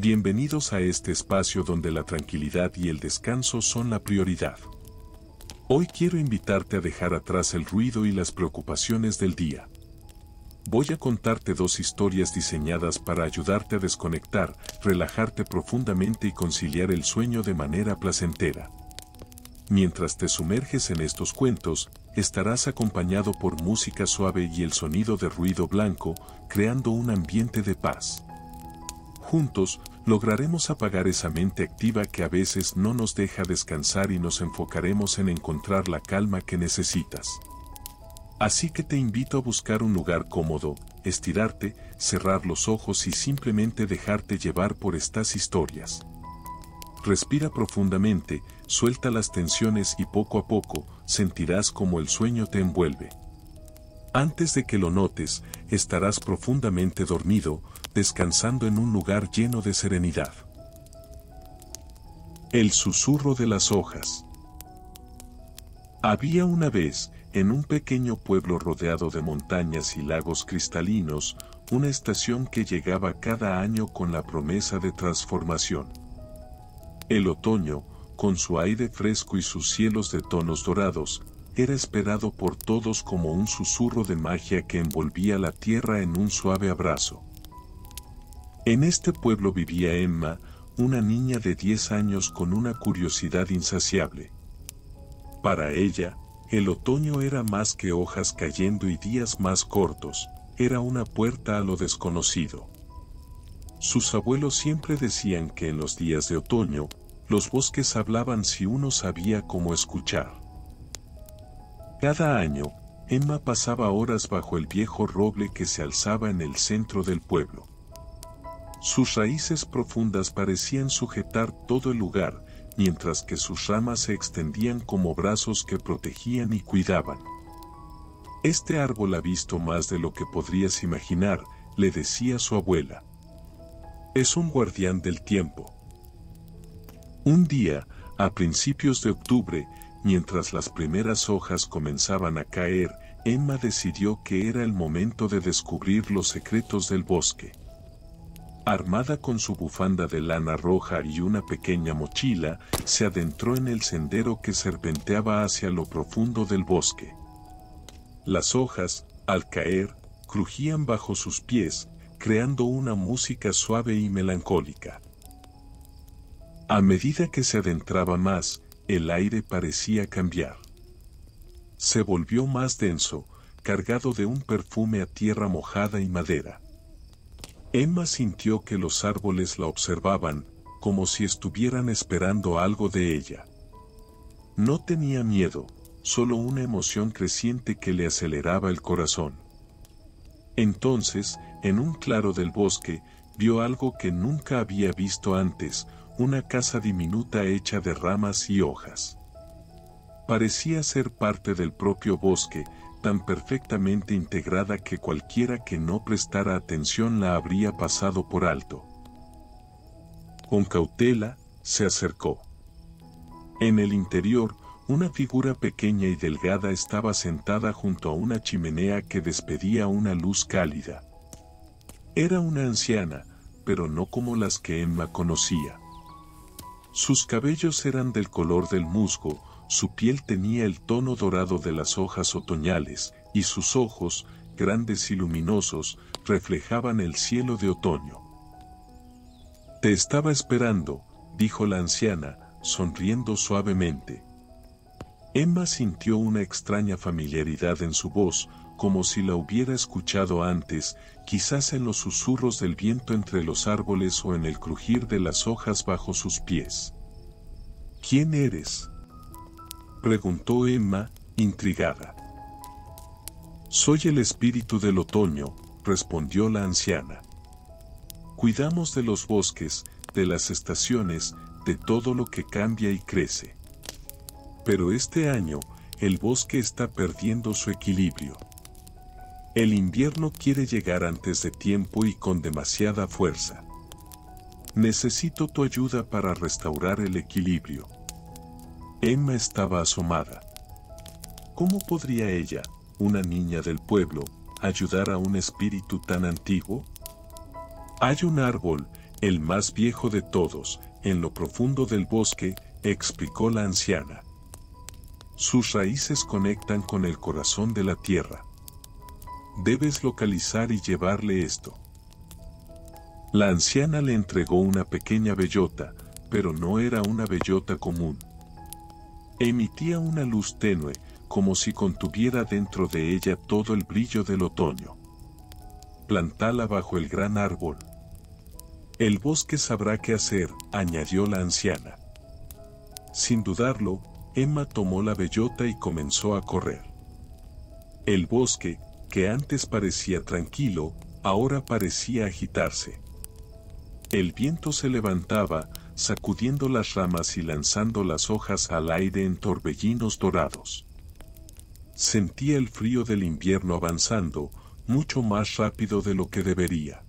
Bienvenidos a este espacio donde la tranquilidad y el descanso son la prioridad. Hoy quiero invitarte a dejar atrás el ruido y las preocupaciones del día. Voy a contarte dos historias diseñadas para ayudarte a desconectar, relajarte profundamente y conciliar el sueño de manera placentera. Mientras te sumerges en estos cuentos, estarás acompañado por música suave y el sonido de ruido blanco, creando un ambiente de paz. Juntos, lograremos apagar esa mente activa que a veces no nos deja descansar y nos enfocaremos en encontrar la calma que necesitas. Así que te invito a buscar un lugar cómodo, estirarte, cerrar los ojos y simplemente dejarte llevar por estas historias. Respira profundamente, suelta las tensiones y poco a poco sentirás como el sueño te envuelve. Antes de que lo notes, estarás profundamente dormido, descansando en un lugar lleno de serenidad. El susurro de las hojas. Había una vez, en un pequeño pueblo rodeado de montañas y lagos cristalinos, una estación que llegaba cada año con la promesa de transformación. El otoño, con su aire fresco y sus cielos de tonos dorados, era esperado por todos como un susurro de magia que envolvía la tierra en un suave abrazo. En este pueblo vivía Emma, una niña de 10 años con una curiosidad insaciable. Para ella, el otoño era más que hojas cayendo y días más cortos, era una puerta a lo desconocido. Sus abuelos siempre decían que en los días de otoño, los bosques hablaban si uno sabía cómo escuchar. Cada año, Emma pasaba horas bajo el viejo roble que se alzaba en el centro del pueblo. Sus raíces profundas parecían sujetar todo el lugar, mientras que sus ramas se extendían como brazos que protegían y cuidaban. Este árbol ha visto más de lo que podrías imaginar, le decía su abuela. Es un guardián del tiempo. Un día, a principios de octubre, mientras las primeras hojas comenzaban a caer, Emma decidió que era el momento de descubrir los secretos del bosque. Armada con su bufanda de lana roja y una pequeña mochila, se adentró en el sendero que serpenteaba hacia lo profundo del bosque. Las hojas, al caer, crujían bajo sus pies, creando una música suave y melancólica. A medida que se adentraba más, el aire parecía cambiar. Se volvió más denso, cargado de un perfume a tierra mojada y madera. Emma sintió que los árboles la observaban, como si estuvieran esperando algo de ella. No tenía miedo, solo una emoción creciente que le aceleraba el corazón. Entonces, en un claro del bosque, vio algo que nunca había visto antes, una casa diminuta hecha de ramas y hojas. Parecía ser parte del propio bosque, tan perfectamente integrada que cualquiera que no prestara atención la habría pasado por alto. Con cautela, se acercó. En el interior, una figura pequeña y delgada estaba sentada junto a una chimenea que despedía una luz cálida. Era una anciana, pero no como las que Emma conocía. Sus cabellos eran del color del musgo, su piel tenía el tono dorado de las hojas otoñales, y sus ojos, grandes y luminosos, reflejaban el cielo de otoño. «Te estaba esperando», dijo la anciana, sonriendo suavemente. Emma sintió una extraña familiaridad en su voz, como si la hubiera escuchado antes, quizás en los susurros del viento entre los árboles o en el crujir de las hojas bajo sus pies. «¿Quién eres?», preguntó Emma, intrigada. «Soy el espíritu del otoño», respondió la anciana. «Cuidamos de los bosques, de las estaciones, de todo lo que cambia y crece. Pero este año, el bosque está perdiendo su equilibrio. El invierno quiere llegar antes de tiempo y con demasiada fuerza. Necesito tu ayuda para restaurar el equilibrio». Emma estaba asomada. ¿Cómo podría ella, una niña del pueblo, ayudar a un espíritu tan antiguo? «Hay un árbol», El más viejo de todos, en lo profundo del bosque, explicó la anciana. Sus raíces conectan con el corazón de la tierra. Debes localizar y llevarle esto. La anciana le entregó una pequeña bellota, pero no era una bellota común. Emitía una luz tenue, como si contuviera dentro de ella todo el brillo del otoño. Plantala bajo el gran árbol. El bosque sabrá qué hacer, añadió la anciana. Sin dudarlo, Emma tomó la bellota y comenzó a correr. El bosque, que antes parecía tranquilo, ahora parecía agitarse. El viento se levantaba, sacudiendo las ramas y lanzando las hojas al aire en torbellinos dorados. Sentía el frío del invierno avanzando, mucho más rápido de lo que debería.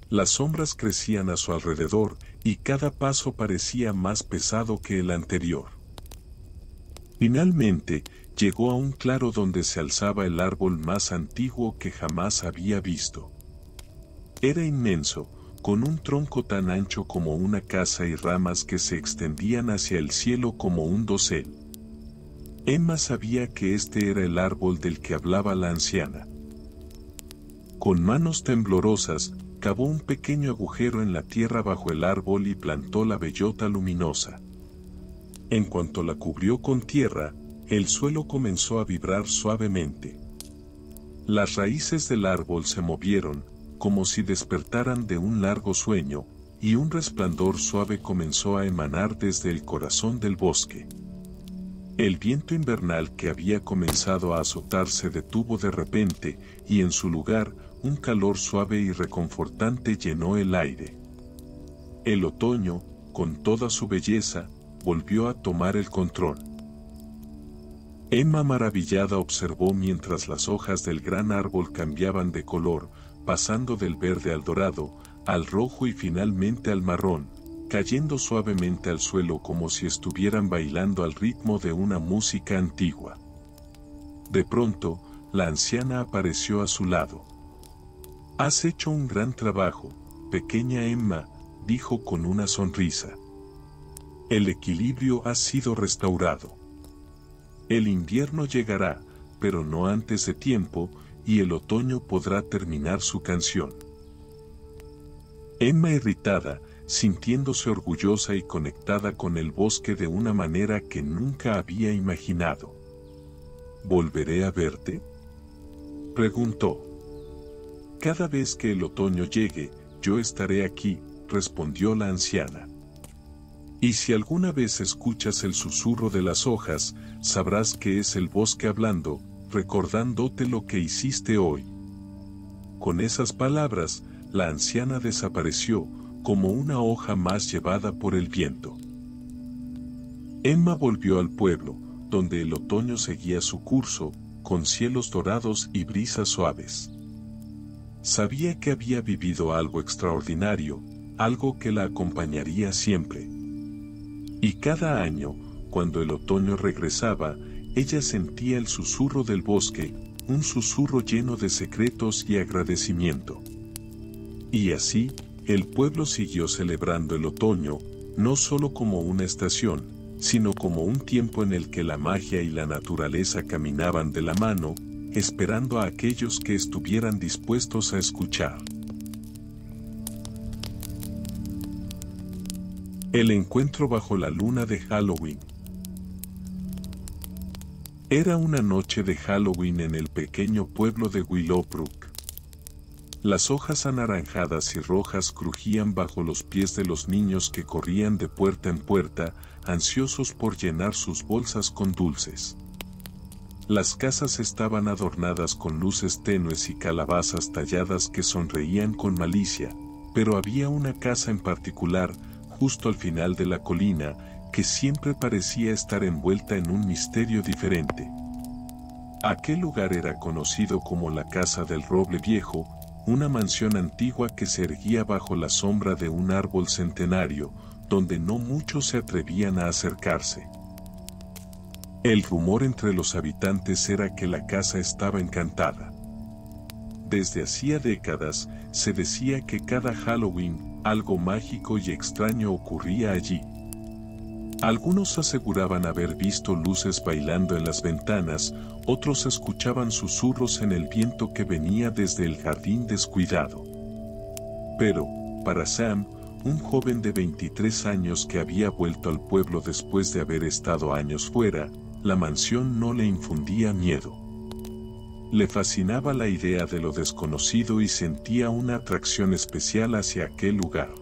Las sombras crecían a su alrededor, y cada paso parecía más pesado que el anterior. Finalmente, llegó a un claro donde se alzaba el árbol más antiguo que jamás había visto. Era inmenso, con un tronco tan ancho como una casa y ramas que se extendían hacia el cielo como un dosel. Emma sabía que este era el árbol del que hablaba la anciana. Con manos temblorosas, cavó un pequeño agujero en la tierra bajo el árbol y plantó la bellota luminosa. En cuanto la cubrió con tierra, el suelo comenzó a vibrar suavemente. Las raíces del árbol se movieron, como si despertaran de un largo sueño, y un resplandor suave comenzó a emanar desde el corazón del bosque. El viento invernal que había comenzado a azotar se detuvo de repente, y en su lugar, un calor suave y reconfortante llenó el aire. El otoño, con toda su belleza, volvió a tomar el control. Emma maravillada observó mientras las hojas del gran árbol cambiaban de color, pasando del verde al dorado, al rojo y finalmente al marrón, cayendo suavemente al suelo como si estuvieran bailando al ritmo de una música antigua. De pronto, la anciana apareció a su lado. «Has hecho un gran trabajo, pequeña Emma», dijo con una sonrisa. «El equilibrio ha sido restaurado. El invierno llegará, pero no antes de tiempo, y el otoño podrá terminar su canción». Emma, irritada, sintiéndose orgullosa y conectada con el bosque de una manera que nunca había imaginado. «¿Volveré a verte?», preguntó. «Cada vez que el otoño llegue, yo estaré aquí», respondió la anciana. «Y si alguna vez escuchas el susurro de las hojas, sabrás que es el bosque hablando, recordándote lo que hiciste hoy». Con esas palabras, la anciana desapareció, como una hoja más llevada por el viento. Emma volvió al pueblo, donde el otoño seguía su curso, con cielos dorados y brisas suaves. Sabía que había vivido algo extraordinario, algo que la acompañaría siempre. Y cada año, cuando el otoño regresaba, ella sentía el susurro del bosque, un susurro lleno de secretos y agradecimiento. Y así, el pueblo siguió celebrando el otoño, no solo como una estación, sino como un tiempo en el que la magia y la naturaleza caminaban de la mano, esperando a aquellos que estuvieran dispuestos a escuchar. El encuentro bajo la luna de Halloween. Era una noche de Halloween en el pequeño pueblo de Willowbrook. Las hojas anaranjadas y rojas crujían bajo los pies de los niños que corrían de puerta en puerta, ansiosos por llenar sus bolsas con dulces. Las casas estaban adornadas con luces tenues y calabazas talladas que sonreían con malicia, pero había una casa en particular, justo al final de la colina, que siempre parecía estar envuelta en un misterio diferente. Aquel lugar era conocido como la Casa del Roble Viejo, una mansión antigua que se erguía bajo la sombra de un árbol centenario, donde no muchos se atrevían a acercarse. El rumor entre los habitantes era que la casa estaba encantada. Desde hacía décadas, se decía que cada Halloween, algo mágico y extraño ocurría allí. Algunos aseguraban haber visto luces bailando en las ventanas, otros escuchaban susurros en el viento que venía desde el jardín descuidado. Pero, para Sam, un joven de 23 años que había vuelto al pueblo después de haber estado años fuera, la mansión no le infundía miedo. Le fascinaba la idea de lo desconocido y sentía una atracción especial hacia aquel lugar.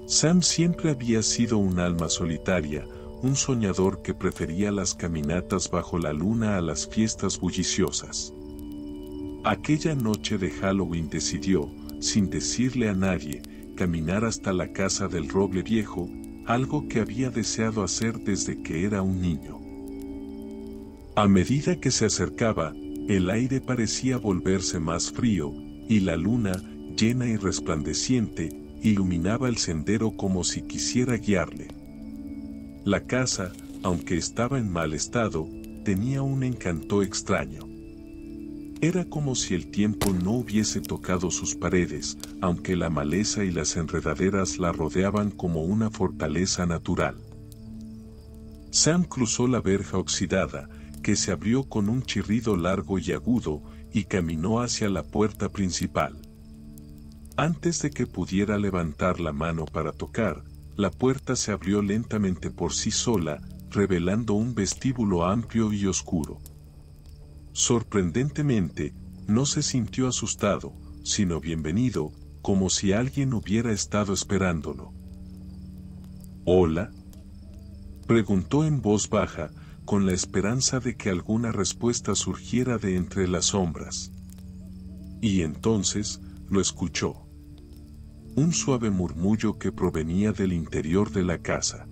Sam siempre había sido un alma solitaria, un soñador que prefería las caminatas bajo la luna a las fiestas bulliciosas. Aquella noche de Halloween decidió, sin decirle a nadie, caminar hasta la casa del roble viejo, algo que había deseado hacer desde que era un niño. A medida que se acercaba, el aire parecía volverse más frío, y la luna, llena y resplandeciente, iluminaba el sendero como si quisiera guiarle. La casa, aunque estaba en mal estado, tenía un encanto extraño. Era como si el tiempo no hubiese tocado sus paredes, aunque la maleza y las enredaderas la rodeaban como una fortaleza natural. Sam cruzó la verja oxidada, que se abrió con un chirrido largo y agudo, y caminó hacia la puerta principal. Antes de que pudiera levantar la mano para tocar, la puerta se abrió lentamente por sí sola, revelando un vestíbulo amplio y oscuro. Sorprendentemente, no se sintió asustado, sino bienvenido, como si alguien hubiera estado esperándolo. ¿Hola?, preguntó en voz baja, con la esperanza de que alguna respuesta surgiera de entre las sombras. Y entonces, lo escuchó. Un suave murmullo que provenía del interior de la casa.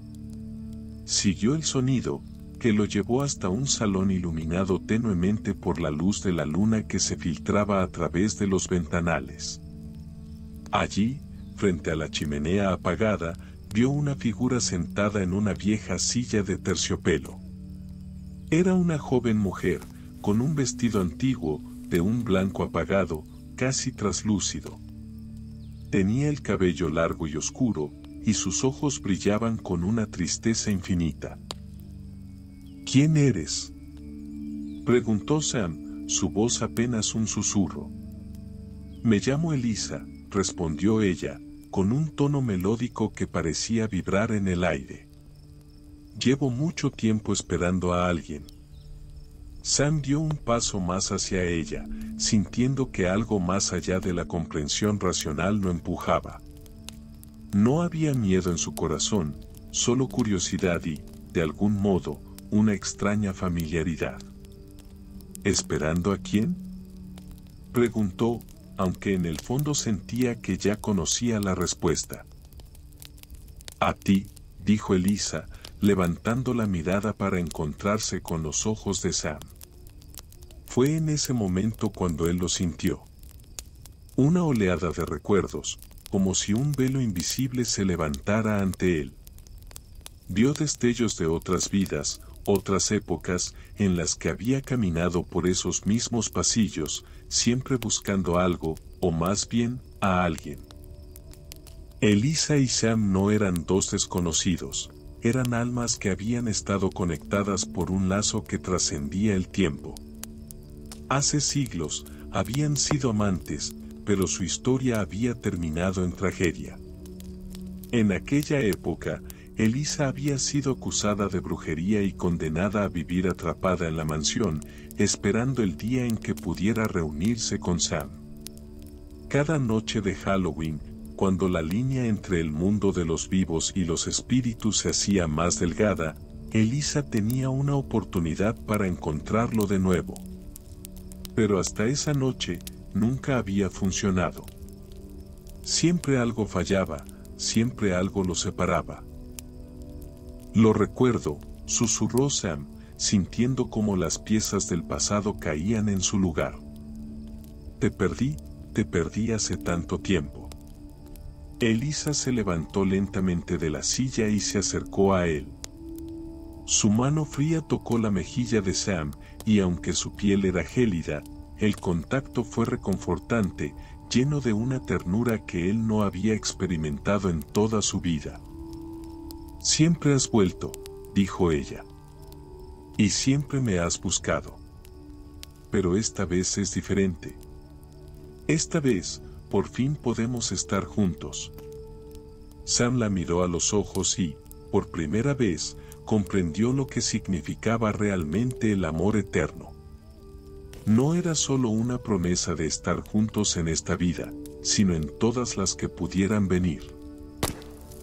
Siguió el sonido, que lo llevó hasta un salón iluminado tenuemente por la luz de la luna que se filtraba a través de los ventanales. Allí, frente a la chimenea apagada, vio una figura sentada en una vieja silla de terciopelo. Era una joven mujer, con un vestido antiguo, de un blanco apagado, casi traslúcido. Tenía el cabello largo y oscuro, y sus ojos brillaban con una tristeza infinita. ¿Quién eres?, preguntó Sam, su voz apenas un susurro. Me llamo Elisa, respondió ella, con un tono melódico que parecía vibrar en el aire. Llevo mucho tiempo esperando a alguien. Sam dio un paso más hacia ella, sintiendo que algo más allá de la comprensión racional lo empujaba. No había miedo en su corazón, solo curiosidad y, de algún modo, una extraña familiaridad. ¿Esperando a quién?, preguntó, aunque en el fondo sentía que ya conocía la respuesta. A ti, dijo Elisa, levantando la mirada para encontrarse con los ojos de Sam. Fue en ese momento cuando él lo sintió. Una oleada de recuerdos, como si un velo invisible se levantara ante él. Vio destellos de otras vidas, otras épocas, en las que había caminado por esos mismos pasillos, siempre buscando algo, o más bien, a alguien. Elisa y Sam no eran dos desconocidos. Eran almas que habían estado conectadas por un lazo que trascendía el tiempo. Hace siglos, habían sido amantes, pero su historia había terminado en tragedia. En aquella época, Elisa había sido acusada de brujería y condenada a vivir atrapada en la mansión, esperando el día en que pudiera reunirse con Sam. Cada noche de Halloween, cuando la línea entre el mundo de los vivos y los espíritus se hacía más delgada, Elisa tenía una oportunidad para encontrarlo de nuevo. Pero hasta esa noche, nunca había funcionado. Siempre algo fallaba, siempre algo lo separaba. Lo recuerdo, susurró Sam, sintiendo como las piezas del pasado caían en su lugar. Te perdí hace tanto tiempo. Elisa se levantó lentamente de la silla y se acercó a él. Su mano fría tocó la mejilla de Sam, y aunque su piel era gélida, el contacto fue reconfortante, lleno de una ternura que él no había experimentado en toda su vida. «Siempre has vuelto», dijo ella. «Y siempre me has buscado. Pero esta vez es diferente. Esta vez, por fin podemos estar juntos». Sam la miró a los ojos y, por primera vez, comprendió lo que significaba realmente el amor eterno. No era solo una promesa de estar juntos en esta vida, sino en todas las que pudieran venir.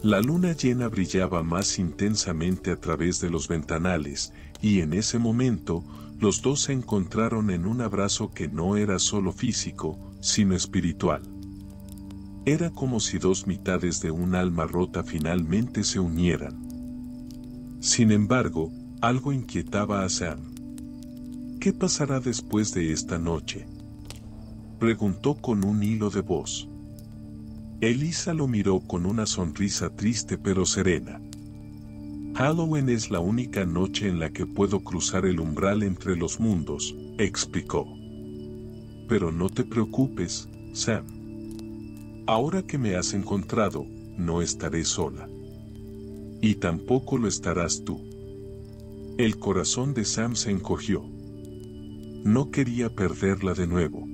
La luna llena brillaba más intensamente a través de los ventanales, y en ese momento, los dos se encontraron en un abrazo que no era solo físico, sino espiritual. Era como si dos mitades de un alma rota finalmente se unieran. Sin embargo, algo inquietaba a Sam. «¿Qué pasará después de esta noche?», preguntó con un hilo de voz. Elisa lo miró con una sonrisa triste pero serena. «Halloween es la única noche en la que puedo cruzar el umbral entre los mundos», explicó. «Pero no te preocupes, Sam. Ahora que me has encontrado, no estaré sola. Y tampoco lo estarás tú». El corazón de Sam se encogió. No quería perderla de nuevo.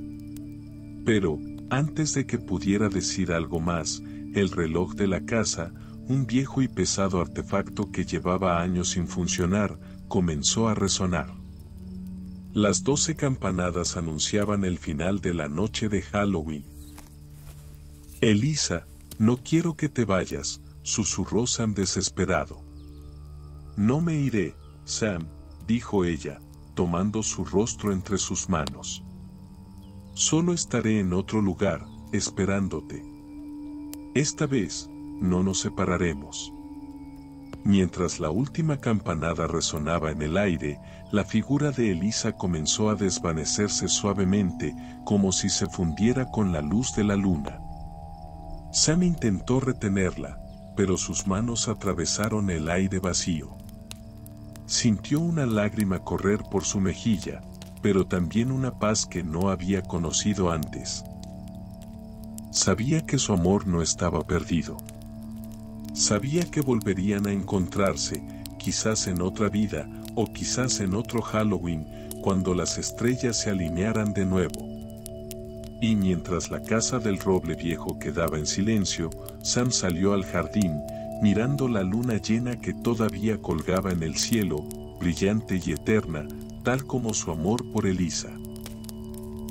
Pero, antes de que pudiera decir algo más, el reloj de la casa, un viejo y pesado artefacto que llevaba años sin funcionar, comenzó a resonar. Las 12 campanadas anunciaban el final de la noche de Halloween. «Elisa, no quiero que te vayas», susurró Sam desesperado. «No me iré, Sam», dijo ella, tomando su rostro entre sus manos. «Solo estaré en otro lugar, esperándote. Esta vez, no nos separaremos». Mientras la última campanada resonaba en el aire, la figura de Elisa comenzó a desvanecerse suavemente, como si se fundiera con la luz de la luna. Sam intentó retenerla, pero sus manos atravesaron el aire vacío. Sintió una lágrima correr por su mejilla, pero también una paz que no había conocido antes. Sabía que su amor no estaba perdido. Sabía que volverían a encontrarse, quizás en otra vida, o quizás en otro Halloween, cuando las estrellas se alinearan de nuevo. Y mientras la casa del roble viejo quedaba en silencio, Sam salió al jardín, mirando la luna llena que todavía colgaba en el cielo, brillante y eterna, tal como su amor por Elisa.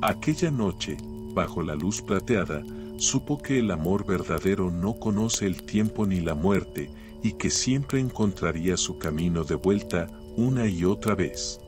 Aquella noche, bajo la luz plateada, supo que el amor verdadero no conoce el tiempo ni la muerte, y que siempre encontraría su camino de vuelta una y otra vez.